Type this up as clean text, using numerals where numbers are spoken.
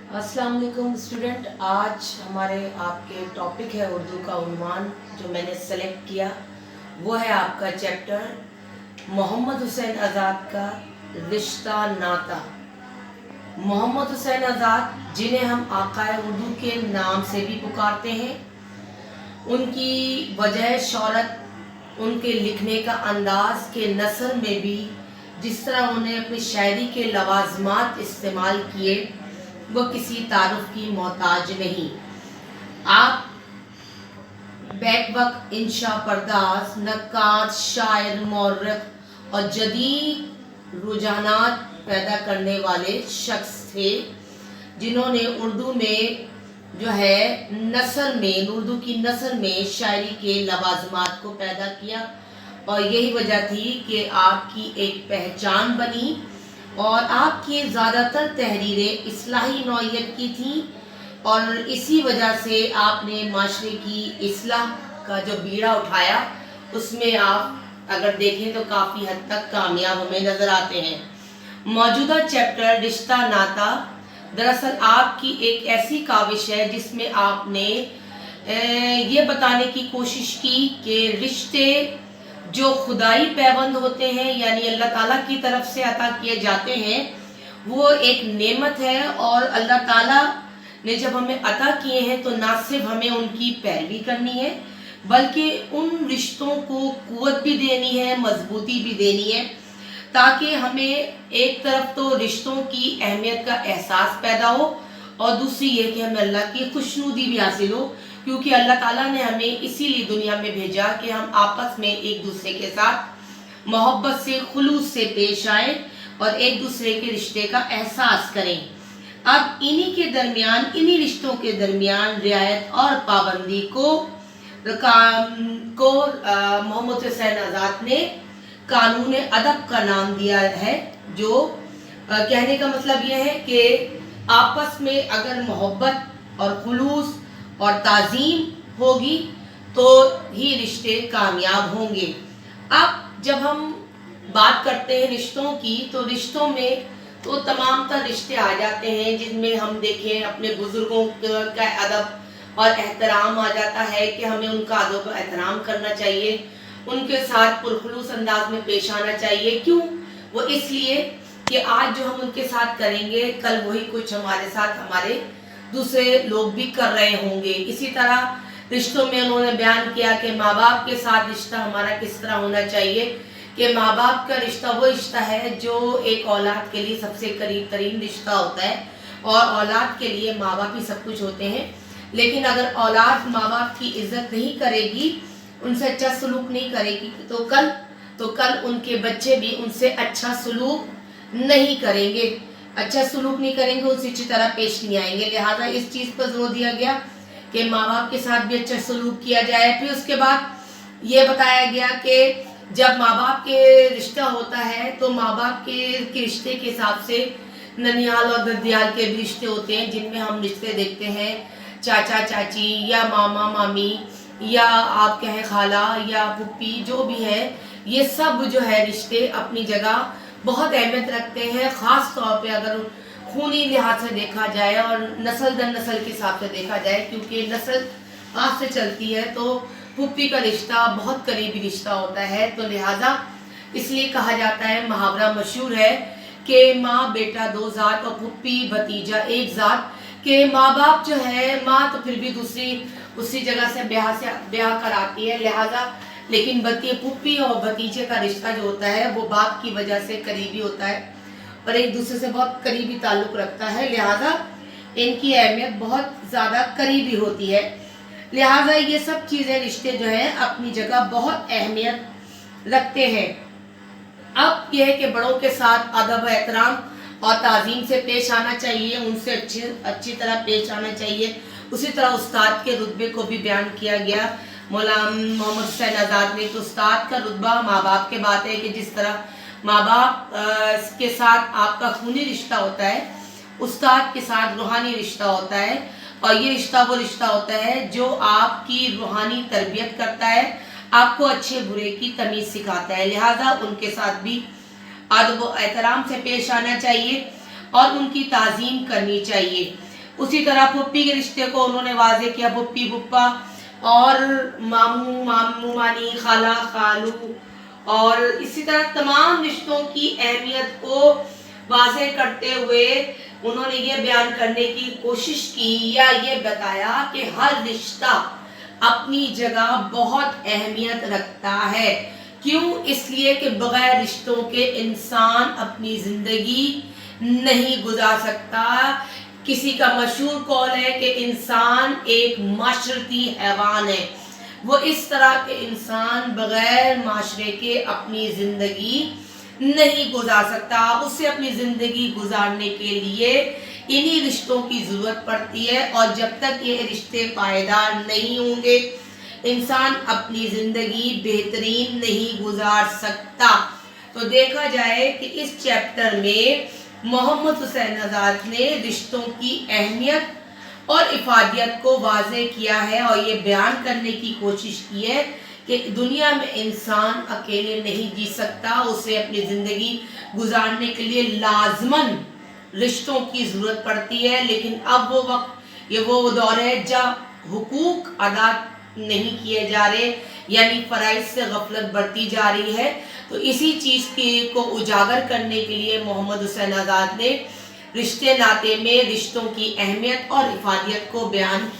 अस्सलाम वालेकुम स्टूडेंट। आज हमारे आपके टॉपिक है उर्दू का उन्वान जो मैंने सेलेक्ट किया, वो है आपका चैप्टर मोहम्मद हुसैन आज़ाद का रिश्ता नाता। मोहम्मद हुसैन आज़ाद, जिन्हें हम आकाए उर्दू के नाम से भी पुकारते हैं, उनकी वजह शौहरत उनके लिखने का अंदाज के नसर में भी जिस तरह उन्हें अपनी शायरी के लवाजमात इस्तेमाल किए वो किसी तारुफ की मोहताज नहीं। आप बैक वक्त इंशा पर्दास, नक्काद, शायर, मौर्रख और जदीद रुझानात पैदा करने वाले शख्स थे, जिन्होंने उर्दू में जो है उर्दू की नस्ल में शायरी के लवाजमात को पैदा किया और यही वजह थी कि आपकी एक पहचान बनी और आपकी ज़्यादातर तहरीरें इस्लाही नौइयत की थीं और इसी वजह से आपने माशरे की इस्लाह का जो बीड़ा उठाया उसमें आप अगर देखें तो काफ़ी हद तक कामयाब हमें नज़र आते हैं। मौजूदा चैप्टर रिश्ता नाता दरअसल आपकी एक ऐसी काविश है जिसमें आपने ये बताने की कोशिश की कि रिश्ते जो खुदाई पैबंद होते हैं यानी अल्लाह ताला की तरफ से अता किए जाते हैं वो एक नेमत है और अल्लाह ताला ने जब हमें अता किए हैं तो ना सिर्फ हमें उनकी पैरवी करनी है बल्कि उन रिश्तों को कुव्वत भी देनी है, मजबूती भी देनी है, ताकि हमें एक तरफ तो रिश्तों की अहमियत का एहसास पैदा हो और दूसरी ये कि हमें अल्लाह की खुशनुदी भी हासिल हो, क्योंकि अल्लाह ताला ने हमें इसीलिए दुनिया में भेजा कि हम आपस में एक दूसरे के साथ मोहब्बत से, खुलूस से पेश आए और एक दूसरे के रिश्ते का एहसास करें। अब इन्हीं रिश्तों के दरमियान रियायत और पाबंदी को मोहम्मद हुसैन आज़ाद ने कानून अदब का नाम दिया है, जो कहने का मतलब यह है कि आपस में अगर मोहब्बत और खुलूस और ताज़ीम होगी तो ही रिश्ते कामयाब होंगे। अब जब हम बात करते हैं रिश्तों की तो रिश्तों में तो तमाम तर रिश्ते आ जाते हैं जिनमें हम देखें अपने बुज़ुर्गों का अदब और एहतराम आ जाता है कि हमें उनका अदब और एहतराम करना चाहिए, उनके साथ पुरखुलूस अंदाज में पेश आना चाहिए। क्यों? वो इसलिए कि आज जो हम उनके साथ करेंगे कल वही कुछ हमारे साथ हमारे दूसरे लोग भी कर रहे होंगे। इसी तरह रिश्तों में उन्होंने बयान किया कि माँ बाप के साथ रिश्ता हमारा किस तरह होना चाहिए कि माँ बाप का रिश्ता वो रिश्ता है जो एक औलाद के लिए सबसे करीब तरीन रिश्ता होता है और औलाद के लिए माँ बाप ही सब कुछ होते हैं। लेकिन अगर औलाद माँ बाप की इज्जत नहीं करेगी, उनसे अच्छा सलूक नहीं करेगी तो कल उनके बच्चे भी उनसे अच्छा सलूक नहीं करेंगे, उनसे अच्छी तरह पेश नहीं आएंगे। लिहाजा इस चीज़ पर जोर दिया गया कि माँ बाप के साथ भी अच्छा सलूक किया जाए। फिर उसके बाद ये बताया गया कि जब माँ बाप के रिश्ता होता है तो माँ बाप के रिश्ते के हिसाब से ननिहाल और ददियाल के भी रिश्ते होते हैं, जिनमें हम रिश्ते देखते हैं चाचा चाची या मामा मामी या आप कहें खाला या पुप्पी, जो भी है ये सब जो है रिश्ते अपनी जगह बहुत अहमियत रखते हैं, ख़ास तौर पे अगर खूनी लिहाज से देखा जाए और नस्ल दर नस्ल के हिसाब से देखा जाए, क्योंकि नस्ल हाथ से चलती है तो पुप्पी का रिश्ता बहुत करीबी रिश्ता होता है। तो लिहाजा इसलिए कहा जाता है, मुहावरा मशहूर है कि माँ बेटा दो ज़ात और पुप्पी भतीजा एक ज़ात, के माँ बाप जो है माँ तो फिर भी उसी जगह से ब्याह कराती है, लिहाजा लेकिन पुप्पी और भतीजे का रिश्ता जो होता है वो बाप की वजह से करीबी होता है और एक दूसरे से बहुत करीबी ताल्लुक़ रखता है, लिहाजा इनकी अहमियत बहुत ज़्यादा करीबी होती है। लिहाजा ये सब चीज़ें रिश्ते जो हैं अपनी जगह बहुत अहमियत रखते हैं। अब यह है कि बड़ों के साथ अदब एहतराम और ताज़ीम से पेश आना चाहिए, उनसे अच्छी तरह पेश आना चाहिए। उसी तरह उस्ताद के रुतबे को भी बयान किया गया मौलाना मोहम्मद हुसैन आज़ाद ने। तो उस्ताद का रुतबा माँ बाप के बात है कि जिस तरह माँ बाप के साथ आपका खूनी रिश्ता होता है, उस्ताद के साथ रूहानी रिश्ता होता है और ये रिश्ता वो रिश्ता होता है जो आपकी रूहानी तरबियत करता है, आपको अच्छे बुरे की तमीज़ सिखाता है। लिहाजा उनके साथ भी अदब व एहतराम से पेश आना चाहिए और उनकी ताज़ीम करनी चाहिए। उसी तरह पुप्पी के रिश्ते को उन्होंने वाजे किया, पुप्पी पुप्पा, और मामू मामू मानी, खाला खालू, और इसी तरह तमाम रिश्तों की अहमियत को वाज़ेह करते हुए उन्होंने ये बयान करने की कोशिश की या ये बताया कि हर रिश्ता अपनी जगह बहुत अहमियत रखता है। क्यों? इसलिए कि बगैर रिश्तों के इंसान अपनी ज़िंदगी नहीं गुजार सकता। किसी का मशहूर कौल है कि इंसान एक माशरती हैवान है। वो इस तरह के इंसान बगैर माशरे के अपनी ज़िंदगी नहीं गुजार सकता। उसे अपनी ज़िंदगी गुजारने के लिए इन्हीं रिश्तों की ज़रूरत पड़ती है, और जब तक ये रिश्ते पायदार नहीं होंगे इंसान अपनी ज़िंदगी बेहतरीन नहीं गुजार सकता। तो देखा जाए कि इस चैप्टर में मोहम्मद हुसैन आज़ाद ने रिश्तों की अहमियत और इफादियत को वाज़ेह किया है और ये बयान करने की कोशिश की है कि दुनिया में इंसान अकेले नहीं जी सकता, उसे अपनी ज़िंदगी गुजारने के लिए लाजमन रिश्तों की ज़रूरत पड़ती है। लेकिन अब वो वक्त, ये वो दौर है जब हुकूक अदा नहीं किए जा रहे, यानी फ़राइज़ से गफलत बढ़ती जा रही है। तो इसी चीज़ को उजागर करने के लिए मोहम्मद हुसैन आज़ाद ने रिश्ते नाते में रिश्तों की अहमियत और इफादियत को बयान किया।